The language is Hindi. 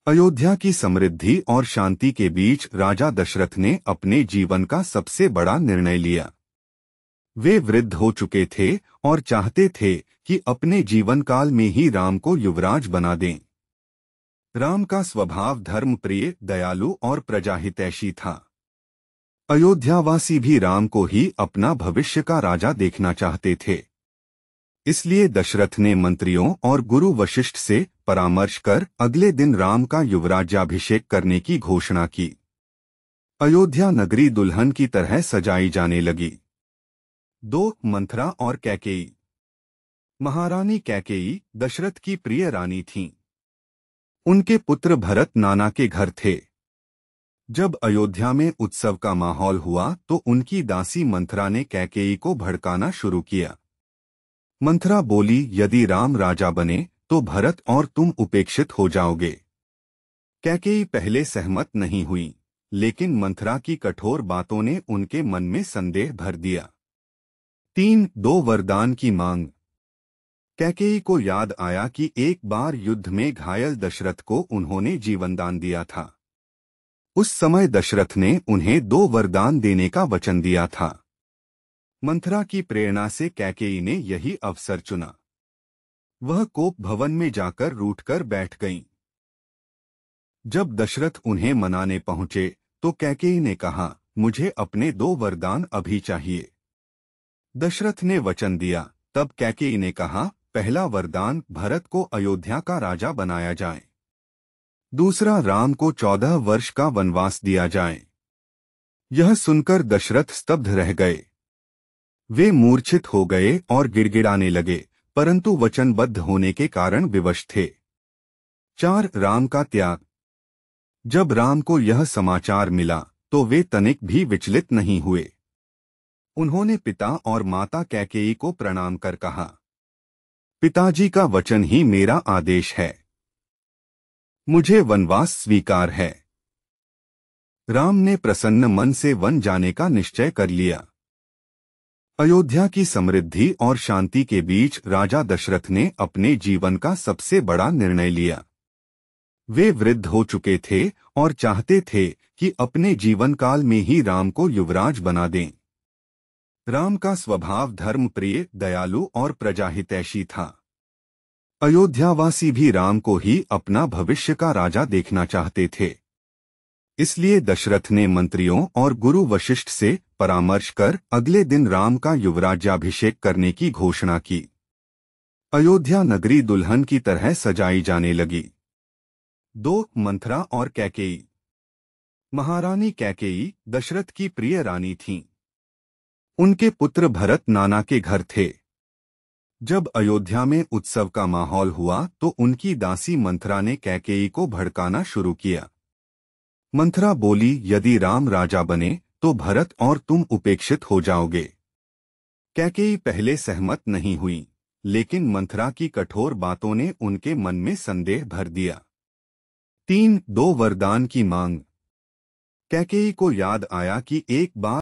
अयोध्या की समृद्धि और शांति के बीच राजा दशरथ ने अपने जीवन का सबसे बड़ा निर्णय लिया। वे वृद्ध हो चुके थे और चाहते थे कि अपने जीवन काल में ही राम को युवराज बना दें। राम का स्वभाव धर्मप्रिय, दयालु और प्रजाहितैषी था। अयोध्यावासी भी राम को ही अपना भविष्य का राजा देखना चाहते थे। इसलिए दशरथ ने मंत्रियों और गुरु वशिष्ठ से परामर्श कर अगले दिन राम का युवराज्याभिषेक करने की घोषणा की। अयोध्या नगरी दुल्हन की तरह सजाई जाने लगी। 2. मंथरा और कैकेयी। महारानी कैकेयी दशरथ की प्रिय रानी थीं। उनके पुत्र भरत नाना के घर थे। जब अयोध्या में उत्सव का माहौल हुआ तो उनकी दासी मंथरा ने कैकेयी को भड़काना शुरू किया। मंथरा बोली, यदि राम राजा बने तो भरत और तुम उपेक्षित हो जाओगे। कैकेयी पहले सहमत नहीं हुई, लेकिन मंथरा की कठोर बातों ने उनके मन में संदेह भर दिया। 3. 2 वरदान की मांग। कैकेयी को याद आया कि एक बार युद्ध में घायल दशरथ को उन्होंने जीवनदान दिया था। उस समय दशरथ ने उन्हें 2 वरदान देने का वचन दिया था। मंथरा की प्रेरणा से कैकेयी ने यही अवसर चुना। वह कोप भवन में जाकर रूठकर बैठ गईं। जब दशरथ उन्हें मनाने पहुंचे तो कैकेयी ने कहा, मुझे अपने 2 वरदान अभी चाहिए। दशरथ ने वचन दिया। तब कैकेयी ने कहा, पहला वरदान, भरत को अयोध्या का राजा बनाया जाए। दूसरा, राम को 14 वर्ष का वनवास दिया जाए। यह सुनकर दशरथ स्तब्ध रह गए। वे मूर्छित हो गए और गिड़गिड़ाने लगे, परंतु वचनबद्ध होने के कारण विवश थे। 4. राम का त्याग। जब राम को यह समाचार मिला तो वे तनिक भी विचलित नहीं हुए। उन्होंने पिता और माता कैकेयी को प्रणाम कर कहा, पिताजी का वचन ही मेरा आदेश है। मुझे वनवास स्वीकार है। राम ने प्रसन्न मन से वन जाने का निश्चय कर लिया। अयोध्या की समृद्धि और शांति के बीच राजा दशरथ ने अपने जीवन का सबसे बड़ा निर्णय लिया। वे वृद्ध हो चुके थे और चाहते थे कि अपने जीवन काल में ही राम को युवराज बना दें। राम का स्वभाव धर्मप्रिय, दयालु और प्रजाहितैषी था। अयोध्यावासी भी राम को ही अपना भविष्य का राजा देखना चाहते थे। इसलिए दशरथ ने मंत्रियों और गुरु वशिष्ठ से परामर्श कर अगले दिन राम का युवराज्याभिषेक करने की घोषणा की। अयोध्या नगरी दुल्हन की तरह सजाई जाने लगी। 2. मंथरा और कैकेयी। महारानी कैकेयी दशरथ की प्रिय रानी थीं। उनके पुत्र भरत नाना के घर थे। जब अयोध्या में उत्सव का माहौल हुआ तो उनकी दासी मंथरा ने कैकेयी को भड़काना शुरू किया। मंथरा बोली, यदि राम राजा बने तो भरत और तुम उपेक्षित हो जाओगे। कैकेयी पहले सहमत नहीं हुई, लेकिन मंथरा की कठोर बातों ने उनके मन में संदेह भर दिया। 3. 2 वरदान की मांग। कैकेयी को याद आया कि एक बार